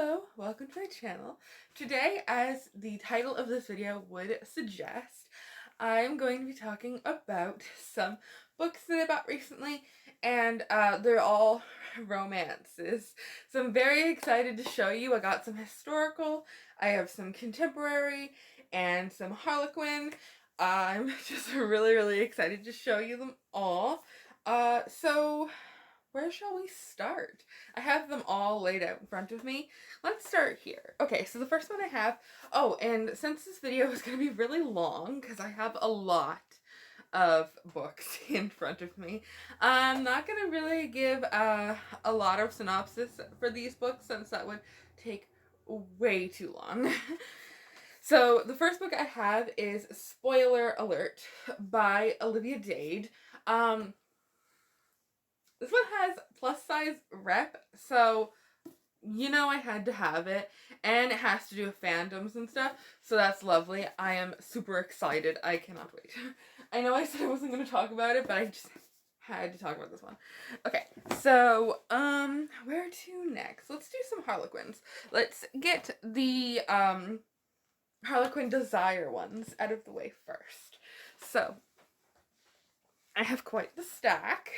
Hello, welcome to my channel. Today, as the title of this video would suggest, I'm going to be talking about some books that I bought recently, and they're all romances. So I'm very excited to show you. I got some historical, I have some contemporary, and some Harlequin. I'm just really excited to show you them all. So where shall we start? I have them all laid out in front of me. Let's start here. Okay, so the first one I have, oh, and since this video is going to be really long, because I have a lot of books in front of me, I'm not going to really give a lot of synopsis for these books, since that would take way too long. So the first book I have is Spoiler Alert by Olivia Dade. This one has plus size rep, so you know I had to have it, and it has to do with fandoms and stuff, so that's lovely. I am super excited. I cannot wait. I know I said I wasn't going to talk about it, but I just had to talk about this one. Okay, so, where to next? Let's do some Harlequins. Let's get the, Harlequin Desire ones out of the way first. So, I have quite the stack.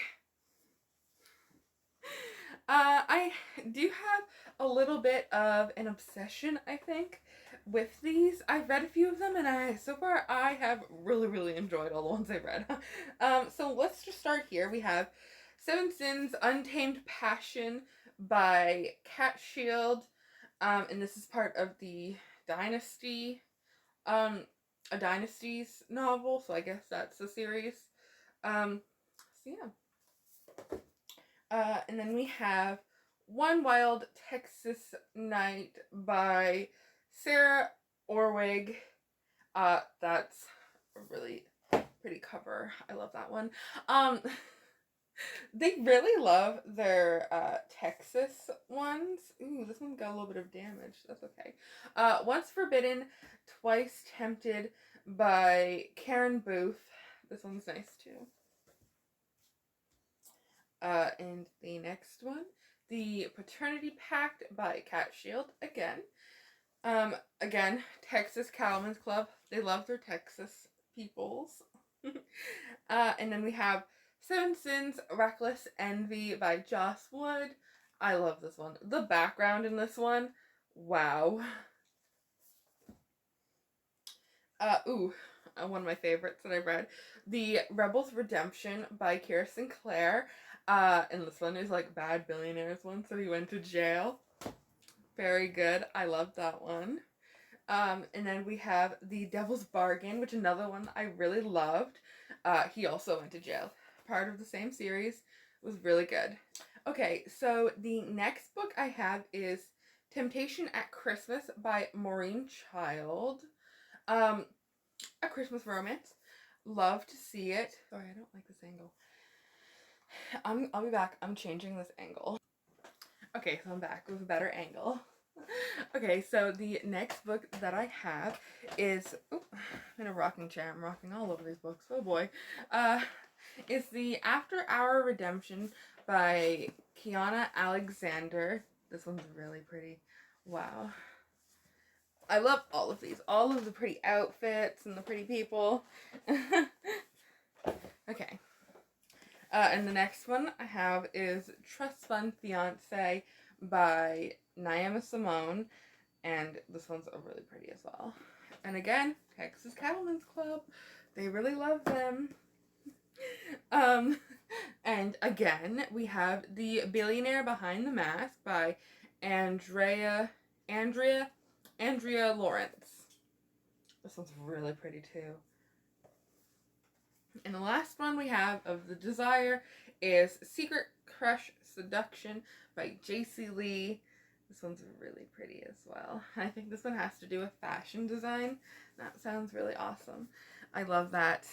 I do have a little bit of an obsession, I think, with these. I've read a few of them, and so far I have really enjoyed all the ones I've read. So let's just start here. We have Seven Sins Untamed Passion by Cat Shield, and this is part of the Dynasty, a Dynasties novel, so I guess that's the series. So yeah. And then we have One Wild Texas Night by Sarah Orwig. That's a really pretty cover. I love that one. They really love their Texas ones. Ooh, this one got a little bit of damage. That's okay. Once Forbidden, Twice Tempted by Karen Booth. This one's nice too. And the next one, The Paternity Pact by Cat Shield, again. Again, Texas Cattlemen's Club. They love their Texas peoples. And then we have Seven Sins, Reckless Envy by Joss Wood. I love this one. The background in this one, wow. One of my favorites that I've read, The Rebel's Redemption by Kira Sinclair. And this one is like Bad Billionaire's one, so he went to jail. Very good. I love that one. And then we have The Devil's Bargain, which another one I really loved. He also went to jail. Part of the same series. It was really good. Okay, so the next book I have is Temptation at Christmas by Maureen Child. A Christmas romance. Love to see it. Sorry, I don't like this angle. I'll be back. I'm changing this angle. Okay, so I'm back with a better angle. Okay, so the next book that I have is, I'm in a rocking chair. I'm rocking all over these books. Oh boy. It's The After Hour Redemption by Kiana Alexander. This one's really pretty. Wow. I love all of these. All of the pretty outfits and the pretty people. Okay. And the next one I have is Trust Fund Fiancé by Naima Simone. And this one's really pretty as well. And again, Texas Cattlemen's Club. They really love them. And again, we have The Billionaire Behind the Mask by Andrea Lawrence. This one's really pretty too. And the last one we have of the Desire is Secret Crush Seduction by J.C. Lee. This one's really pretty as well. I think this one has to do with fashion design. That sounds really awesome. I love that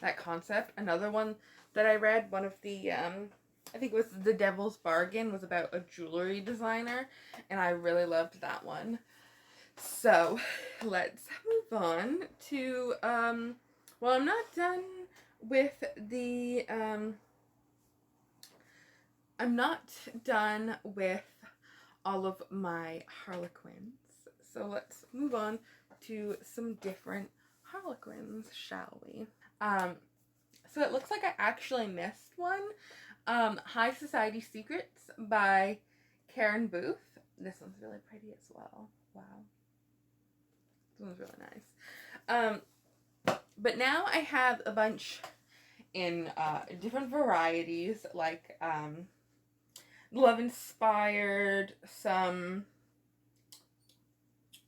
that concept. Another one that I read, one of the I think it was The Devil's Bargain, was about a jewelry designer, and I really loved that one. So let's move on to well, I'm not done with the I'm not done with all of my Harlequins. So let's move on to some different Harlequins, shall we? So it looks like I actually missed one. High Society Secrets by Karen Booth. This one's really pretty as well. Wow. This one's really nice. But now I have a bunch in different varieties, like love-inspired, some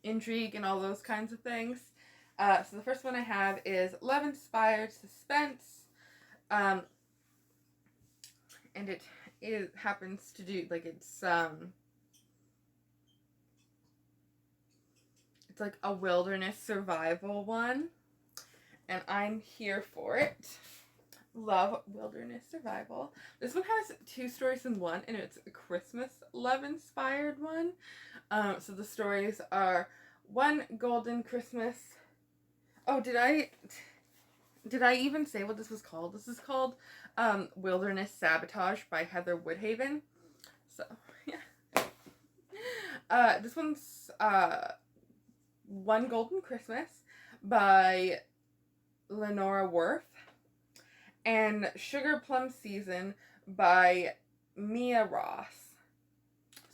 intrigue, and all those kinds of things. So the first one I have is love-inspired suspense. And it happens to do, like, it's like a wilderness survival one, and I'm here for it. Love wilderness survival. This one has 2 stories in one, and it's a Christmas love-inspired one. So the stories are One Golden Christmas. Oh, did I even say what this was called? This is called Wilderness Sabotage by Heather Woodhaven. So, yeah. This one's One Golden Christmas by Lenora Worth. And Sugar Plum Season by Mia Ross.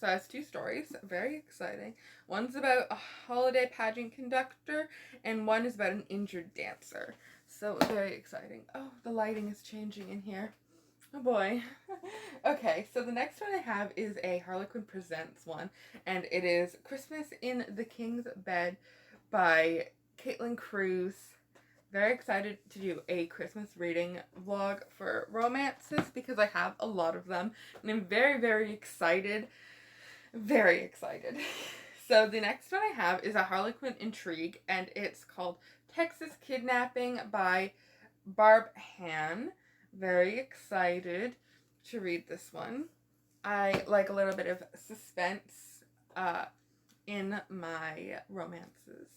So it has 2 stories. Very exciting. One's about a holiday pageant conductor, and one is about an injured dancer. So very exciting. Oh, the lighting is changing in here. Oh boy. Okay, so the next one I have is a Harlequin Presents one, and it is Christmas in the King's Bed by Caitlin Cruz. Very excited to do a Christmas reading vlog for romances because I have a lot of them, and I'm very, very excited. Very excited. So the next one I have is a Harlequin intrigue, and it's called Texas Kidnapping by Barb Han. Very excited to read this one. I like a little bit of suspense in my romances.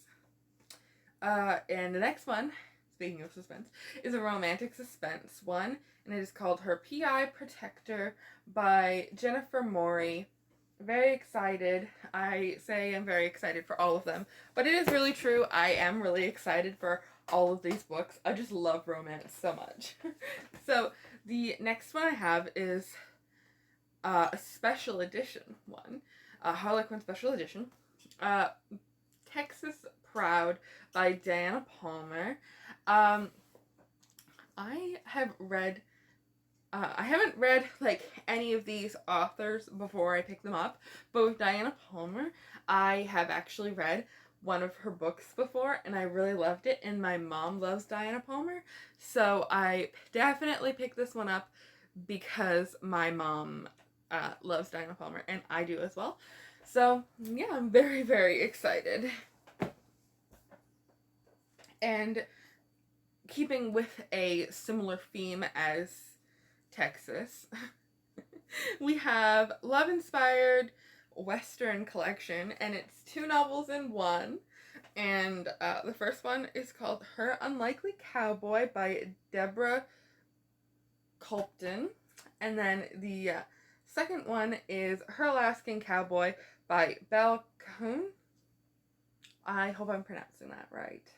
And the next one, speaking of suspense, is a romantic suspense one, and it is called Her PI Protector by Jennifer Morey. Very excited. I say I'm very excited for all of them, but it is really true. I am really excited for all of these books. I just love romance so much. So the next one I have is a special edition one, a Harlequin special edition, Texas Proud by Diana Palmer. I haven't read like any of these authors before I picked them up, but with Diana Palmer, I have actually read one of her books before, and I really loved it, and my mom loves Diana Palmer, so I definitely picked this one up because my mom loves Diana Palmer, and I do as well. So yeah, I'm very, very excited. And keeping with a similar theme as Texas, we have love-inspired Western collection, and it's 2 novels in one. And the first one is called Her Unlikely Cowboy by Deborah Colpton. And then the second one is Her Alaskan Cowboy by Belle Kuhn. I hope I'm pronouncing that right.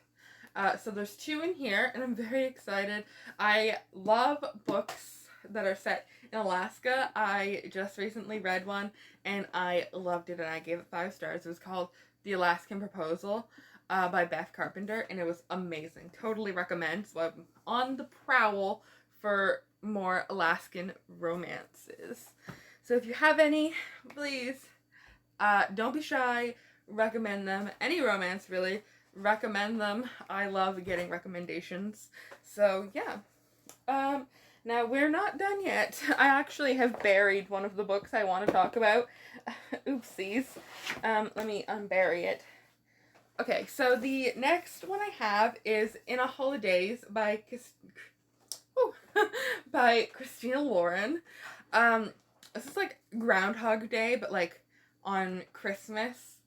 So there's 2 in here, and I'm very excited. I love books that are set in Alaska. I just recently read one, and I loved it, and I gave it 5 stars. It was called The Alaskan Proposal by Beth Carpenter, and it was amazing. Totally recommend. So I'm on the prowl for more Alaskan romances. So if you have any, please don't be shy. Recommend them. Any romance, really. Recommend them. I love getting recommendations. So yeah. Now we're not done yet. I actually have buried one of the books I want to talk about. Oopsies. Let me unbury it. Okay, so the next one I have is In a Holidays by by Christina Lauren. This is like Groundhog Day, but like on Christmas,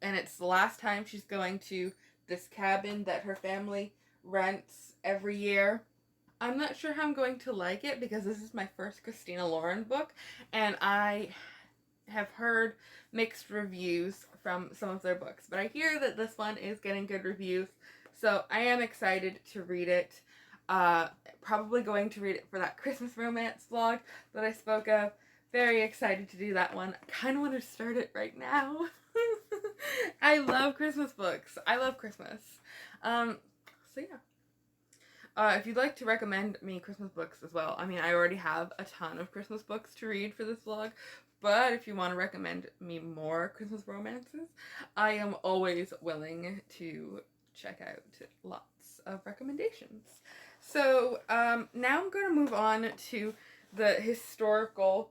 and it's the last time she's going to this cabin that her family rents every year. I'm not sure how I'm going to like it because this is my first Christina Lauren book, and I have heard mixed reviews from some of their books, but I hear that this one is getting good reviews, so I am excited to read it. Probably going to read it for that Christmas romance vlog that I spoke of. Very excited to do that one. I kind of want to start it right now. I love Christmas books. I love Christmas. So yeah. If you'd like to recommend me Christmas books as well, I mean, I already have a ton of Christmas books to read for this vlog, but if you want to recommend me more Christmas romances, I am always willing to check out lots of recommendations. So, now I'm going to move on to the historical.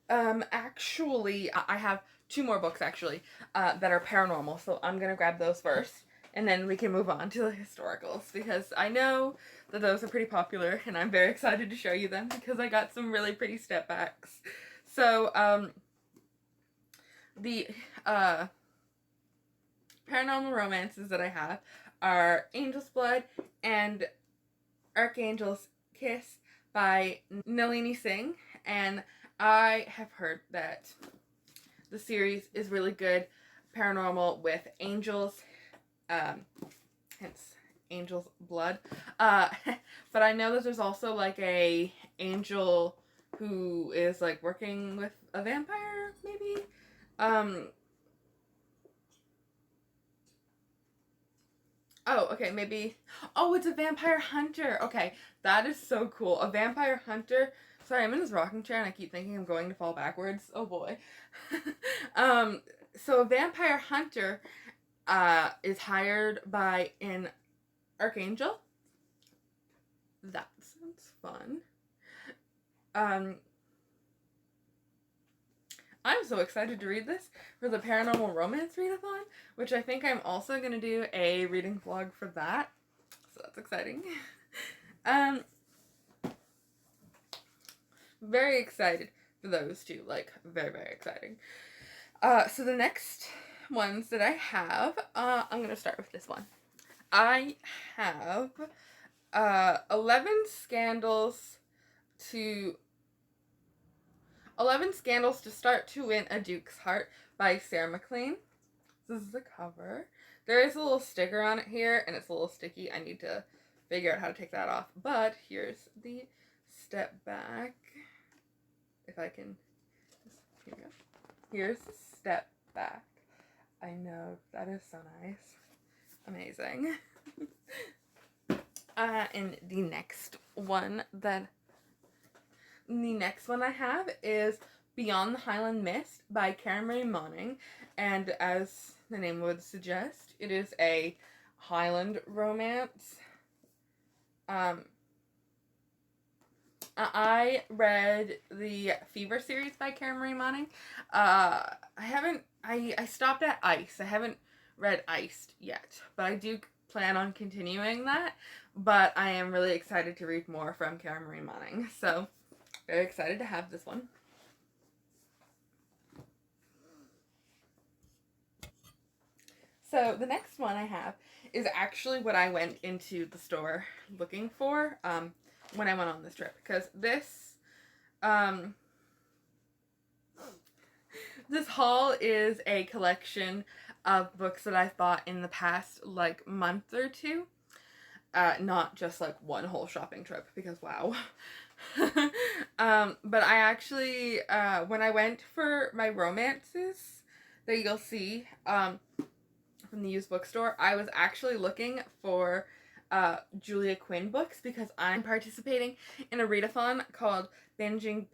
Actually, I have two more books, actually, that are paranormal, so I'm going to grab those first. And then we can move on to the historicals, because I know that those are pretty popular, and I'm very excited to show you them, because I got some really pretty step backs. So, the paranormal romances that I have are Angel's Blood and Archangel's Kiss by Nalini Singh, and I have heard that the series is really good paranormal with angels, hence Angel's Blood. But I know that there's also like a angel who is like working with a vampire, maybe. Oh, okay, maybe. Oh, it's a vampire hunter. Okay, that is so cool. A vampire hunter. Sorry, I'm in this rocking chair and I keep thinking I'm going to fall backwards. Oh boy. So a vampire hunter is hired by an archangel. That sounds fun. I'm so excited to read this for the Paranormal Romance Readathon, which I think I'm also going to do a reading vlog for that. So that's exciting. Very excited for those two. Like, very, very exciting. So the next ones that I have, I'm going to start with this one. I have 11 Scandals to Start to Win a Duke's Heart by Sarah MacLean. This is the cover. There is a little sticker on it here, and it's a little sticky. I need to figure out how to take that off. But here's the step back. If I can, here we go. Here's the step back. I know, that is so nice. Amazing. And the next one I have is Beyond the Highland Mist by Karen Marie Moning, and as the name would suggest, it is a Highland romance. I read the Fever series by Karen Marie Moning. I stopped at Ice. I haven't read Iced yet, but I do plan on continuing that, but I am really excited to read more from Karen Marie Moning, so very excited to have this one. So the next one I have is actually what I went into the store looking for when I went on this trip, because this haul is a collection of books that I've bought in the past like month or two, not just like one whole shopping trip, because wow. But I actually when I went for my romances that you'll see from the used bookstore, I was actually looking for Julia Quinn books, because I'm participating in a readathon called Bridgerton.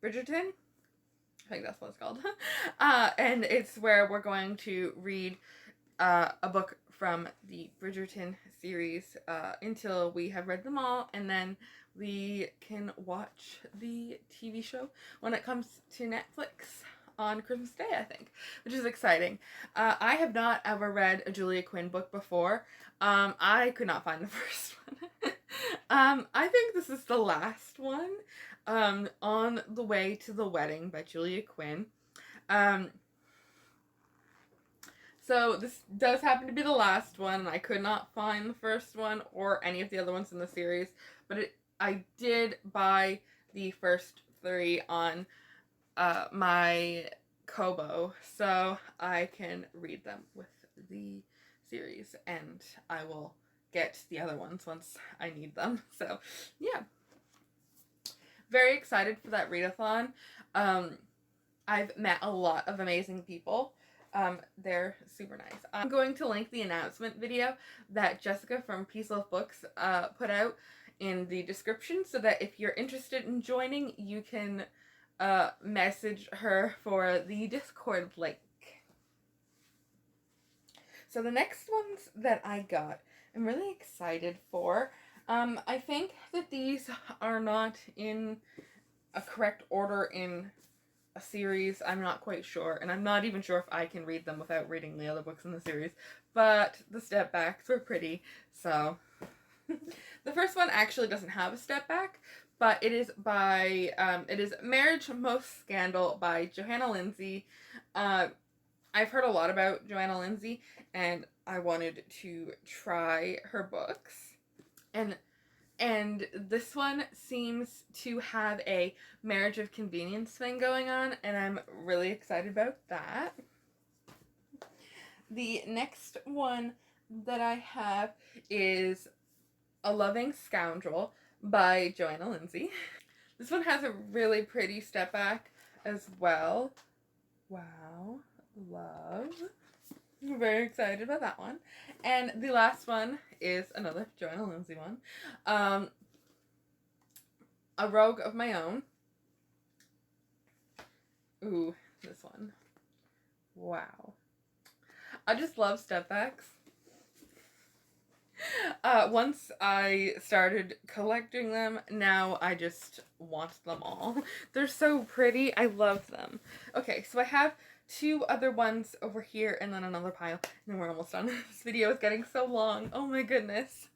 I think that's what it's called. And it's where we're going to read a book from the Bridgerton series until we have read them all, and then we can watch the TV show when it comes to Netflix on Christmas Day, I think, which is exciting. I have not ever read a Julia Quinn book before. I could not find the first one. I think this is the last one, On the Way to the Wedding by Julia Quinn. So this does happen to be the last one, and I could not find the first one or any of the other ones in the series, but I did buy the first three on my Kobo so I can read them with the series, and I will get the other ones once I need them. So yeah, very excited for that readathon. I've met a lot of amazing people. They're super nice. I'm going to link the announcement video that Jessica from Peace Love Books put out in the description, so that if you're interested in joining, you can message her for the Discord link. So the next ones that I got, I'm really excited for. I think that these are not in a correct order in a series. I'm not quite sure, and I'm not even sure if I can read them without reading the other books in the series, but the step backs were pretty, so. The first one actually doesn't have a step back, but it is by, it is Marriage Most Scandal by Johanna Lindsey. I've heard a lot about Johanna Lindsey, and I wanted to try her books. And this one seems to have a marriage of convenience thing going on, and I'm really excited about that. The next one that I have is A Loving Scoundrel by Johanna Lindsey. This one has a really pretty step back as well. Wow. Love. I'm very excited about that one. And the last one is another Johanna Lindsey one. A Rogue of My Own. Ooh, this one. Wow. I just love step backs. Once I started collecting them, now I just want them all. They're so pretty. I love them. Okay, so I have two other ones over here and then another pile, and then we're almost done. This video is getting so long. Oh my goodness.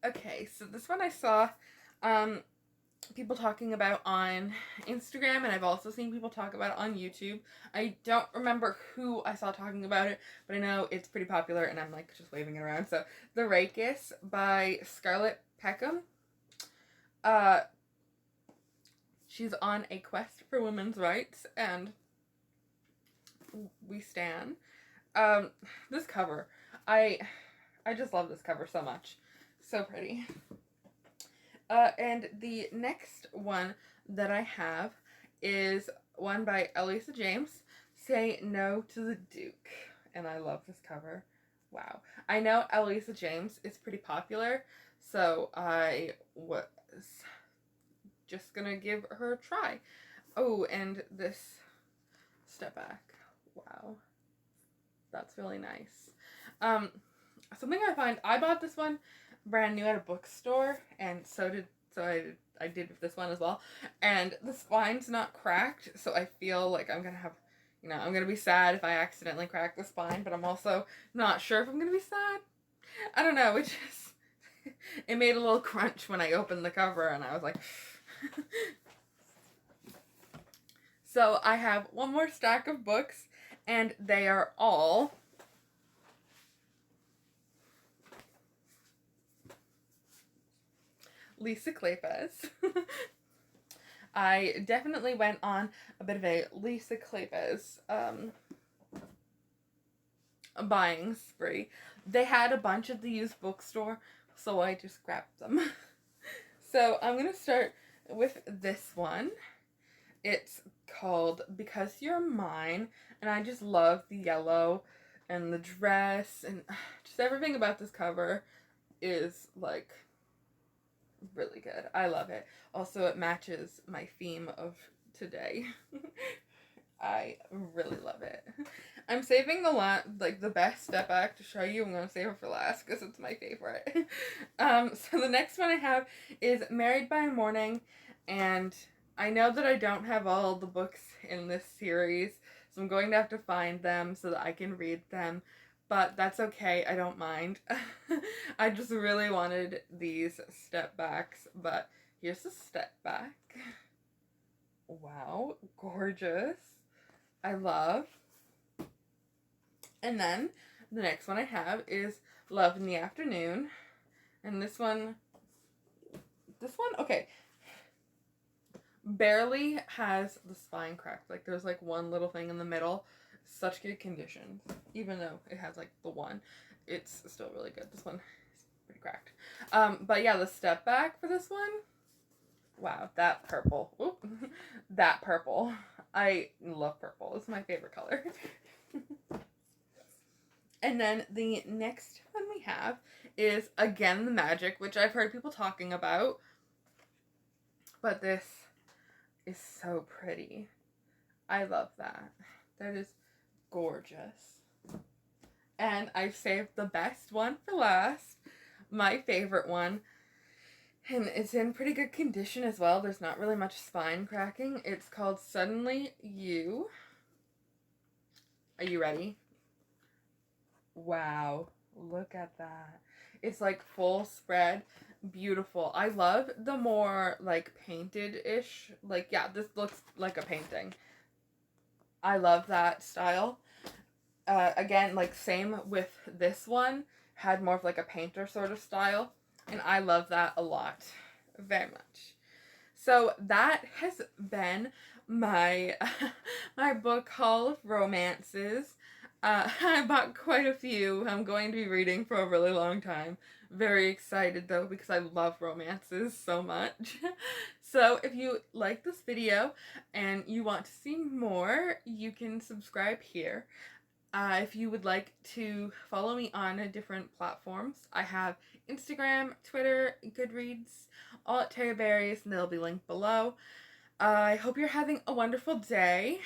Okay, so this one I saw people talking about on Instagram, and I've also seen people talk about it on YouTube. I don't remember who I saw talking about it, but I know it's pretty popular, and I'm like just waving it around. So, The Rakis by Scarlett Peckham. She's on a quest for women's rights, and we stand. This cover, I just love this cover so much. So pretty. And the next one that I have is one by Elisa James, Say No to the Duke. And I love this cover. Wow. I know Elisa James is pretty popular, so I was just gonna give her a try. Oh, and this step back. Wow. That's really nice. Something I bought this one brand new at a bookstore, and I did with this one as well. And the spine's not cracked, so I feel like I'm gonna have, I'm gonna be sad if I accidentally crack the spine, but I'm also not sure if I'm gonna be sad. I don't know, it made a little crunch when I opened the cover, and I was like, So I have one more stack of books, and they are all Lisa Kleypas. I definitely went on a bit of a Lisa Kleypas buying spree. They had a bunch at the used bookstore, so I just grabbed them. So I'm going to start with this one. It's called Because You're Mine, and I just love the yellow and the dress, and just everything about this cover is like really good. I love it. Also, it matches my theme of today. I really love it. I'm saving the best step back to show you. I'm going to save it for last because it's my favorite. So the next one I have is Married by Morning, and I know that I don't have all the books in this series, so I'm going to have to find them so that I can read them. But that's okay, I don't mind. I just really wanted these step backs, but here's the step back. Wow, gorgeous. I love. And then the next one I have is Love in the Afternoon. And this one, okay. Barely has the spine cracked. Like there's like one little thing in the middle. Such good condition. Even though it has like the one, it's still really good. This one is pretty cracked. But yeah, the step back for this one. Wow, that purple. Oop. That purple. I love purple. It's my favorite color. And then the next one we have is again the Magic, which I've heard people talking about. But this is so pretty. I love that. That is gorgeous. And I've saved the best one for last. My favorite one. And it's in pretty good condition as well. There's not really much spine cracking. It's called Suddenly You. Are you ready? Wow. Look at that. It's like full spread. Beautiful. I love the more like painted-ish. Like, yeah, this looks like a painting. I love that style. Again, like same with this one. Had more of like a painter sort of style. And I love that a lot. Very much. So that has been my my book haul of romances. I bought quite a few. I'm going to be reading for a really long time. Very excited though because I love romances so much. So if you like this video and you want to see more, you can subscribe here. If you would like to follow me on different platforms, I have Instagram, Twitter, Goodreads, all at Terry Berries, and they'll be linked below. I hope you're having a wonderful day.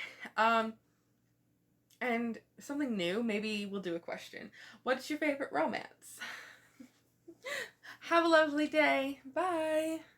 And something new, maybe we'll do a question. What's your favorite romance? Have a lovely day. Bye.